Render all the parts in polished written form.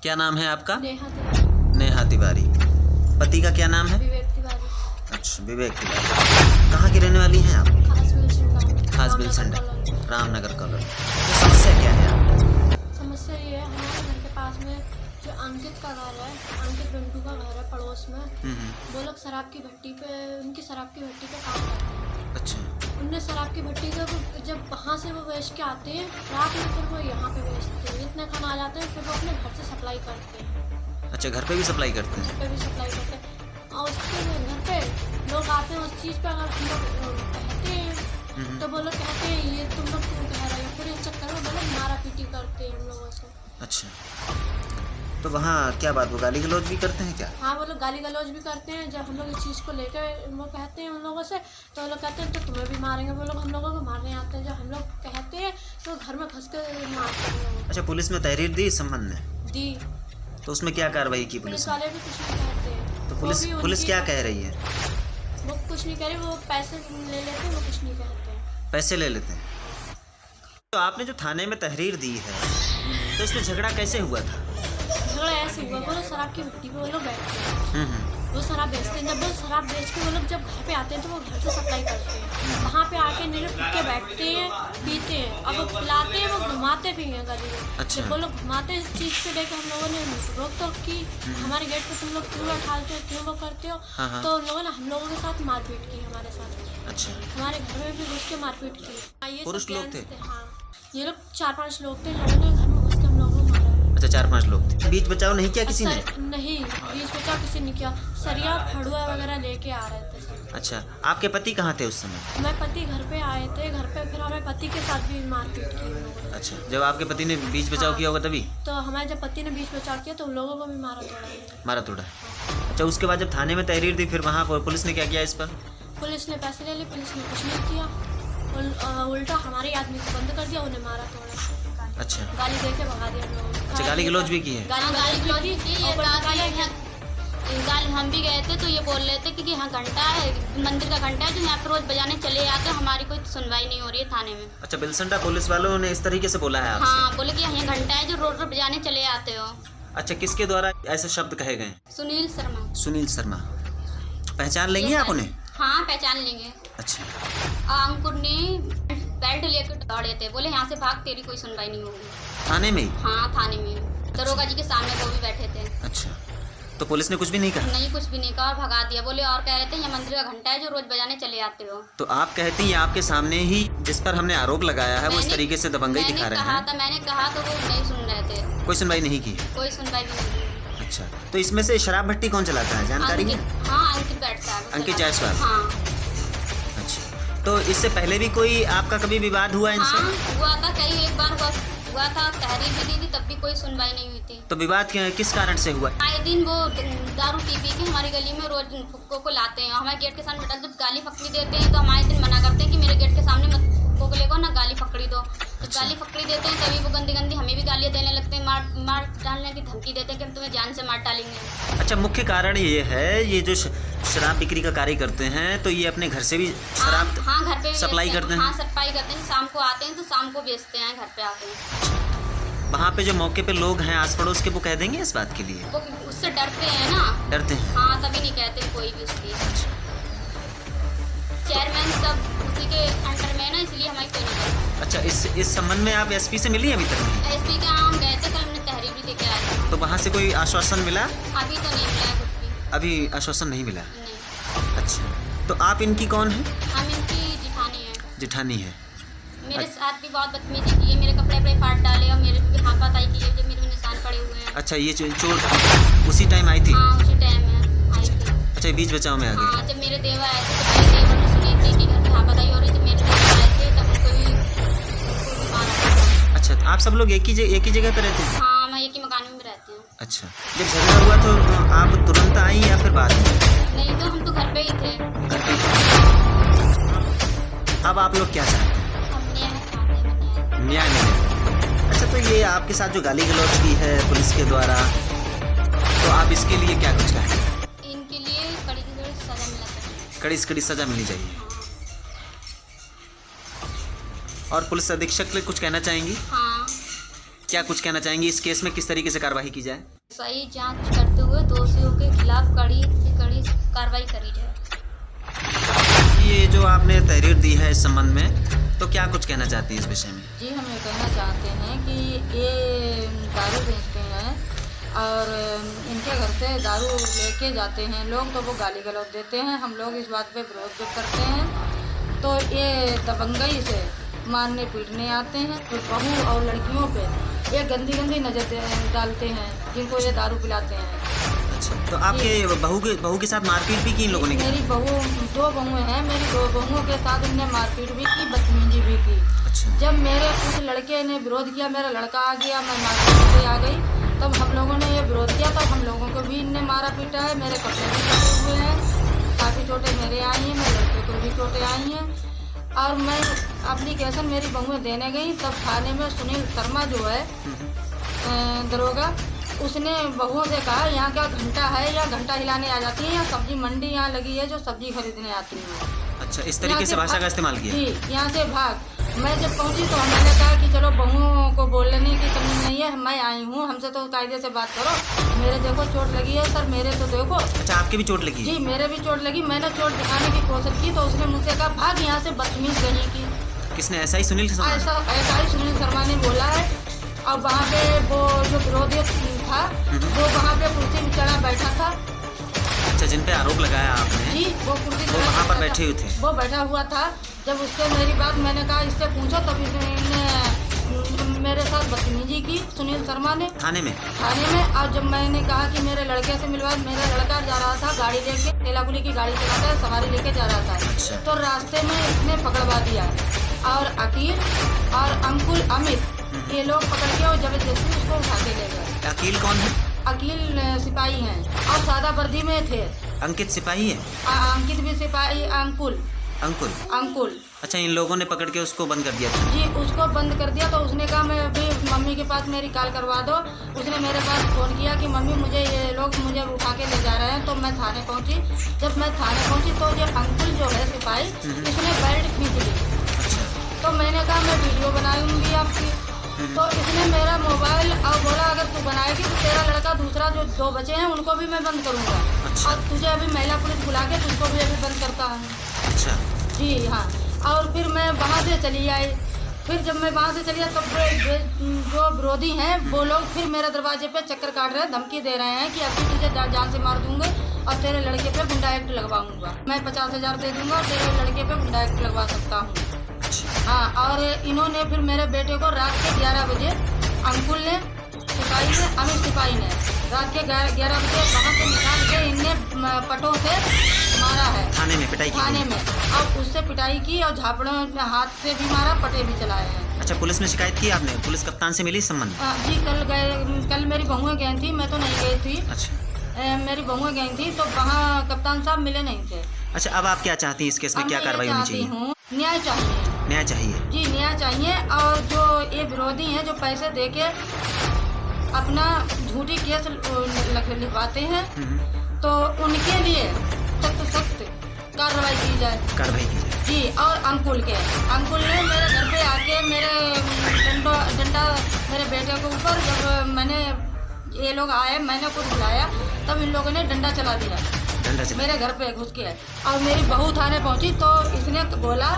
क्या नाम है आपका? नेहा तिवारी। नेहा तिवारी। पति का क्या नाम है? विवेक तिवारी। अच्छा, विवेक तिवारी। कहाँ की रहने वाली हैं आप? खास बिलसंडा, रामनगर कॉलोनी। तो समस्या क्या है आपकी? समस्या ये है, हमारे घर के पास में जो अंकित का घर है, अंकित बिंटू का घर है पड़ोस में। वो लोग शराब की भट्टी पे, उनकी शराब की भट्टी पे काम करते हैं। अच्छा। उनने शराब की भट्टी को जब वहाँ से वो बेच के आते हैं रात में, फिर वो यहाँ पे बेचते हैं। इतने कम आ जाते हैं, फिर वो अपने घर से सप्लाई करते हैं। अच्छा, घर पे भी सप्लाई करते हैं? घर पे भी सप्लाई करते हैं। और उसके घर पे लोग आते हैं, उस चीज़ पे अगर हम लोग कहते हैं तो वो लोग कहते हैं ये तुम लोग क्यों कह रहे हो, फिर इस चक्कर में वो लोग मारा पीटी करते हैं हम लोगों से। अच्छा, तो वहाँ क्या बात, वो गाली गलौज भी करते हैं क्या? हाँ, वो लोग गाली गलौज भी करते हैं। जब हम लोग इस चीज़ को लेकर वो कहते हैं उन लोगों से, तो वो लोग कहते हैं तो तुम्हें भी मारेंगे। वो लोग हम लोगों को मारने आते हैं। जब हम लोग कहते हैं तो घर में घुस कर मारते हैं लोग। अच्छा, पुलिस में तहरीर दी इस संबंध में? दी। तो उसमें क्या कार्रवाई की पुलिस पुलिस ने? वाले भी कुछ नहीं कहते हैं। तो वो पुलिस भी पुलिस उनकी- क्या कह रही है? वो कुछ नहीं कह रही, वो पैसे ले लेते हैं, वो कुछ नहीं कहते हैं। पैसे ले लेते हैं। तो आपने जो थाने में तहरीर दी है, तो इसमें झगड़ा कैसे हुआ था? झगड़ा ऐसे हुआ, वो लोग शराब की भट्टी पे वो लोग बैठते हैं। वो शराब बेचते हैं। जब वो शराब बेच के वो लोग जब घर पे आते हैं तो वो घर से सप्लाई करते हैं। वहाँ पे आके निरे फुट के बैठते हैं, पीते हैं। अब वो पिलाते हैं, वो घुमाते भी हैं गली में। अच्छा। जब वो लोग घुमाते हैं, इस चीज़ को लेकर हम लोगों ने रोक टोक की। हमारे गेट पे तुम लोग क्यों बैठाते हो, क्यों वो करते हो? हाँ। तो उन लोगों ने हम लोगों के साथ मारपीट की हमारे साथ। अच्छा, हमारे घर में भी घुस के मारपीट की। ये सब पुरुष लोग गैंग्स थे? हाँ, ये लोग 4-5 लोग थे। लोगों ने घर में घुस के हम लोगों को मारा। अच्छा, 4-5 लोग थे। बीच बचाव नहीं किया किसी ने? नहीं, बीच बचाव किसी ने किया। सरिया फड़ुआ वगैरह लेके आ रहे थे सब। अच्छा, आपके पति कहाँ थे उस समय? मैं पति घर पे आए थे। घर पे फिर हमें पति के साथ भी मारपीट की उन लोगों ने। अच्छा, जब आपके पति ने बीच बचाव किया होगा तभी तो हमारे जब पति ने बीच बचाव किया तो उन लोगों को भी मारा तोड़ा। मारा तोड़ा? अच्छा, उसके बाद जब थाने में तहरीर दी, फिर वहाँ पर पुलिस ने क्या किया इस पर? पुलिस ने पैसे ले लिए, पुलिस ने कुछ नहीं किया। उल्टा हमारे आदमी को बंद कर दिया, उन्हें मारा तोड़ा। अच्छा। गाली दे के भगा दिया हम लोगों को। अच्छा, गाली गलौज भी की है? गाली गलौज भी की। ये गाली हम भी गए थे तो ये बोल रहे थे कि यहाँ घंटा है, मंदिर का घंटा है जो यहाँ पर रोज बजाने चले आते, हमारी कोई सुनवाई नहीं हो रही है थाने में। अच्छा, बिलसंडा पुलिस वालों ने इस तरीके से बोला है आपसे? हाँ, बोले कि यहाँ घंटा है जो रोज रोज बजाने चले आते हो। अच्छा, किसके द्वारा ऐसे शब्द कहे गए? सुनील शर्मा। सुनील शर्मा। पहचान लेंगे आप उन्हें? हाँ, पहचान लेंगे। अच्छा। अंकुर ने बेल्ट लेकर दौड़े थे, बोले यहाँ से भाग, तेरी कोई सुनवाई नहीं होगी। थाने में ही? हाँ, थाने में दरोगा जी के सामने वो भी बैठे थे। अच्छा, तो पुलिस ने कुछ भी नहीं कहा? नहीं, कुछ भी नहीं कहा और भगा दिया। बोले और कह रहे थे ये मंदिर का घंटा है जो रोज बजाने चले आते हो। तो आप कहती हैं आपके सामने ही जिस पर हमने आरोप लगाया है वो इस तरीके से दबंगई दिखा रहे हैं? मैंने कहा तो वो नहीं सुन रहे थे। कोई सुनवाई नहीं की? कोई सुनवाई भी नहीं की। अच्छा, तो इसमें से शराब भट्टी कौन चलाता है, जानकारी है? हाँ, अंकित बैठता है। अंकित जायसवाल? हाँ। अच्छा, तो इससे पहले भी कोई आपका कभी विवाद हुआ इनसे? हाँ, हुआ था, कई एक बार हुआ था, तहरीर भी दी थी, तब भी कोई सुनवाई नहीं हुई थी। तो विवाद किस कारण से हुआ? आए दिन वो दारू पी के हमारी गली में रोज फुक्को को लाते हैं। हमारे गेट के सामने बैठा, जब गाली फकड़ी देते हैं तो हमारे दिन मना करते हैं कि मेरे गेट के सामने मत फुक्को को लेको ना गाली फकड़ी दो। तो अच्छा। गाली फकड़ी देते हैं तभी वो गंदी गंदी हमें भी गालियाँ देने लगते हैं, मार डालने की धमकी देते हैं कि हम तुम्हें जान से मार डालेंगे। अच्छा, मुख्य कारण ये है, ये जो शराब बिक्री का कार्य करते हैं तो ये अपने घर से भी शराब हाँ, घर पे भी सप्लाई बेचते करते हैं? हाँ, सप्लाई करते हैं। शाम को आते हैं तो शाम को बेचते हैं घर पे आके। वहाँ पे जो मौके पे लोग हैं आस पड़ोस के, वो कह देंगे इस बात के लिए? वो उससे डरते हैं ना। डरते हैं? हाँ, तभी नहीं कहते कोई भी उसकी। चेयरमैन सब उसी के अंडर में है ना, इसलिए हमारी कोई नहीं करता। अच्छा, इस संबंध में आप एसपी से मिली अभी तक नहीं? एसपी के यहाँ हम गए थे, कल हमने तहरीर भी देके आए थे। तो वहाँ से कोई आश्वासन मिला? अभी तो नहीं मिला है कुछ भी। अभी आश्वासन नहीं मिला? नहीं। अच्छा, तो आप इनकी कौन है? हम इनकी जिठानी है। जिठानी है? मेरे साथ भी बहुत बदतमीजी की है, मेरे कपड़े वपड़े फाड़ डाले और मेरे भी हाथापाई की है, जो मेरे में निशान पड़े हुए हैं। अच्छा, ये चोट उसी टाइम आई थी? हाँ, उसी टाइम में आई थी। अच्छा, बीच बचाव में आ गई? हाँ, जब मेरे देवर आए थे तो मेरे देवर ने सुनी थी कि घर पे हाथापाई हो रही थी, मेरे देवर आए थे तब उनको भी मारा। अच्छा, तो आप सब लोग एक ही जगह पे रहते हैं? हाँ, मैं एक ही मकान में रहती हूँ। अच्छा, जब झगड़ा हुआ तो आप तुरंत आई या फिर बाद में? नहीं तो हम तो घर पे ही थे। घर पे थे। अब आप लोग क्या चाहते हैं? न्याय मिले? अच्छा, तो ये आपके साथ जो गाली गलौज की है पुलिस के द्वारा, तो आप इसके लिए क्या कुछ कहेंगे? इनके लिए कड़ी से कड़ी सजा मिलना चाहिए। कड़ी से कड़ी सजा मिलनी चाहिए। और पुलिस अधीक्षक के लिए कुछ कहना चाहेंगी? हाँ, क्या कुछ कहना चाहेंगी इस केस में, किस तरीके से कार्रवाई की जाए? सही जांच करते हुए दोषियों के खिलाफ कड़ी से कड़ी कार्रवाई करी जाए। ये जो आपने तहरीर दी है इस संबंध में, तो क्या कुछ कहना चाहती हैं इस विषय में? जी, हम ये कहना चाहते हैं कि ये दारू बेचते हैं और इनके घर से दारू लेके जाते हैं लोग, तो वो गाली गलौज देते हैं। हम लोग इस बात पे विरोध जब करते हैं तो ये दबंगई से मारने पीटने आते हैं, तो बहू और लड़कियों पे ये गंदी गंदी नज़र डालते हैं जिनको ये दारू पिलाते हैं। अच्छा, तो आपके बहू के साथ मारपीट भी की इन लोगों ने? मेरी बहू, 2 बहुएं हैं, मेरी 2 बहुओं के साथ इनने मारपीट भी की, बदतमीजी भी की। अच्छा। जब मेरे उस लड़के ने विरोध किया, मेरा लड़का आ गया, मैं मारपीट से आ गई, तब हम लोगों ने ये विरोध किया, तब हम लोगों को भी इनने मारा पीटा है। मेरे कपड़े भी कटे हुए हैं, काफ़ी चोटें मेरे आई हैं, मेरे लड़के को भी चोटें आई हैं। और मैं एप्लीकेशन मेरी बहुएं देने गई, तब थाने में सुनील शर्मा जो है दरोगा, उसने बहुओं से कहा यहाँ क्या घंटा है, या घंटा हिलाने आ जाती है, या सब्जी मंडी यहाँ लगी है जो सब्जी खरीदने आती है। अच्छा, इस तरीके से भाषा का इस्तेमाल किया? जी, यहाँ से भाग। मैं जब पहुँची तो मैंने कहा कि चलो बहुओं को बोलने की तमीज़ नहीं है, मैं आई हूँ, हमसे तो कायदे से बात करो। मेरे देखो चोट लगी है सर, मेरे तो देखो। अच्छा, आपके भी चोट लगी? जी, मेरे भी चोट लगी। मैंने चोट दिखाने की कोशिश की तो उसने मुझसे कहा भाग यहाँ से, बदतमीज कहीं की। किसने? ऐसा ही सुनील शर्मा? ऐसा ही सुनील शर्मा ने बोला है। और वहाँ पे वो जो विरोधी था वो वहाँ पे कुर्सी में चढ़ा बैठा था। अच्छा, जिन पे आरोप लगाया आपने? जी, वो कुर्सी वो वहाँ पर बैठे हुए थे? वो बैठा हुआ था। जब उससे मेरी बात मैंने कहा इससे पूछो, तब इसने मेरे साथ बदतमीजी की सुनील शर्मा ने थाने में। और जब मैंने कहा कि मेरे लड़के से मिलवा, मेरा लड़का जा रहा था गाड़ी लेके, तेलाकुली की गाड़ी चलाता है, सवारी लेके जा रहा था। अच्छा। तो रास्ते में इसने पकड़वा दिया और अकील और अंकुल अमित, ये लोग पकड़ के और जबरदस्ती उसको उठा के ले गए। अकील कौन है? अकील सिपाही हैं और सादा वर्दी में थे। अंकित सिपाही है? अंकित भी सिपाही। अंकुल। अच्छा, इन लोगों ने पकड़ के उसको बंद कर दिया था? जी, उसको बंद कर दिया। तो उसने कहा मैं अभी मम्मी के पास मेरी कॉल करवा दो। उसने मेरे पास फ़ोन किया कि मम्मी मुझे ये लोग मुझे उठा के ले जा रहे हैं। तो मैं थाने पहुंची। जब मैं थाने पहुंची तो ये अंकुल जो है सिपाही, इसने बेल्ट खींच ली। तो मैंने कहा मैं वीडियो बनाऊंगी आपकी। तो इसने मेरा मोबाइल और बोला अगर तू बनाएगी तो तेरा लड़का दूसरा जो 2 बचे हैं उनको भी मैं बंद करूँगा। अच्छा। और तुझे अभी महिला पुलिस बुला के तुझको भी अभी बंद करता हूँ। अच्छा। जी हाँ। और फिर मैं वहाँ से चली आई। फिर जब मैं वहाँ से चली आई तो जो विरोधी हैं वो लोग फिर मेरे दरवाजे पे चक्कर काट रहे हैं, धमकी दे रहे हैं कि अभी तुझे जान से मार दूंगा और तेरे लड़के पे गुंडा एक्ट लगवाऊंगा। मैं 50,000 दे दूंगा और तेरे लड़के पे गुंडा एक्ट लगवा सकता हूँ। हाँ, और इन्होंने फिर मेरे बेटे को रात के 11 बजे अंकुल ने, सिपाही ने, अमित सिपाही ने रात के 11 बजे वहाँ से निकाल के इनने पटों से मारा है। थाने में पिटाई की? थाने में। और उससे पिटाई की और झापड़ों हाथ से भी मारा, पटे भी चलाए हैं। अच्छा, पुलिस में शिकायत की आपने? पुलिस कप्तान से मिली इस संबंध? जी, कल मेरी बहुएं गई थी, मैं तो नहीं गई थी। अच्छा। मेरी बहुएं गई थी तो वहाँ कप्तान साहब मिले नहीं थे। अच्छा, अब आप क्या चाहती हैं इस केस में, क्या कार्रवाई होनी चाहिए? न्याय चाहिए। न्याय चाहिए? जी, न्याय चाहिए। और जो ये विरोधी हैं जो पैसे देके अपना झूठी केस लिखवाते हैं, तो उनके लिए सख्त कार्रवाई की जाए। जी, और अंकुल ने मेरे घर पे आके मेरे डंडा मेरे बेटे के ऊपर, जब मैंने ये लोग आए मैंने खुद बुलाया तब इन लोगों ने डंडा चला दिया मेरे घर पे घुस के। और मेरी बहू थाने पहुंची तो इसने बोला,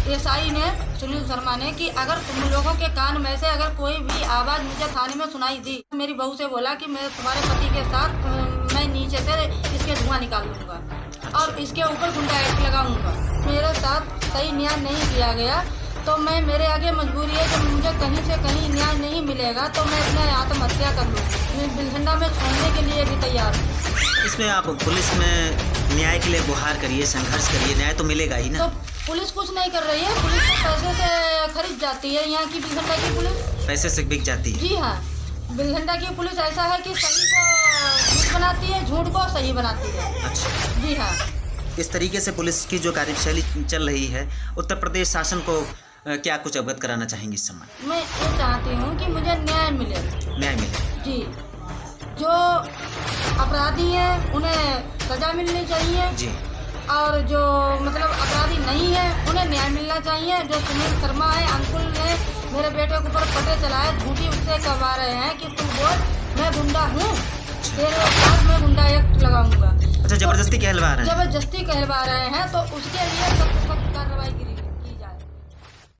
एसआई ने, सुनील शर्मा ने, कि अगर तुम लोगों के कान में से अगर कोई भी आवाज़ मुझे थाने में सुनाई दी, मेरी बहू से बोला कि मैं तुम्हारे पति के साथ मैं नीचे से इसके धुआं निकाल लूँगा और इसके ऊपर गुंडा एक्ट लगाऊंगा। मेरे साथ सही न्याय नहीं किया गया तो मैं, मेरे आगे मजबूरी है कि मुझे कहीं से कहीं न्याय नहीं मिलेगा तो मैं अपने आत्महत्या कर लूँ। मैं बिलखंडा में छोड़ने के लिए भी तैयार हूँ। इसमें आप पुलिस में न्याय के लिए गुहार करिए, संघर्ष करिए, न्याय तो मिलेगा ही ना। तो पुलिस कुछ नहीं कर रही है, पुलिस तो पैसे से खरीद जाती है। यहाँ की बिलखंडा की पुलिस पैसे से बिक जाती है। जी हाँ, बिलखंडा की पुलिस ऐसा है कि सही को झूठ बनाती है, झूठ को सही बनाती है। अच्छा। जी हाँ। इस तरीके से पुलिस की जो कार्यशैली चल रही है, उत्तर प्रदेश शासन को क्या कुछ अवगत कराना चाहेंगे इस समय? मैं ये चाहती हूँ कि मुझे न्याय मिले। जी, जो अपराधी हैं उन्हें सजा मिलनी चाहिए। जी। और जो मतलब अपराधी नहीं है उन्हें न्याय मिलना चाहिए। जो सुनील शर्मा है, अंकुल ने मेरे बेटे के ऊपर पटे चलाए, झूठी उससे करवा रहे हैं कि तू बोल मैं गुंडा हूँ, तेरे साथ मैं गुंडा एक्ट लगाऊंगा। अच्छा, जबरदस्ती कहलवा रहे हैं? जबरदस्ती कहलवा रहे हैं। तो उसके लिए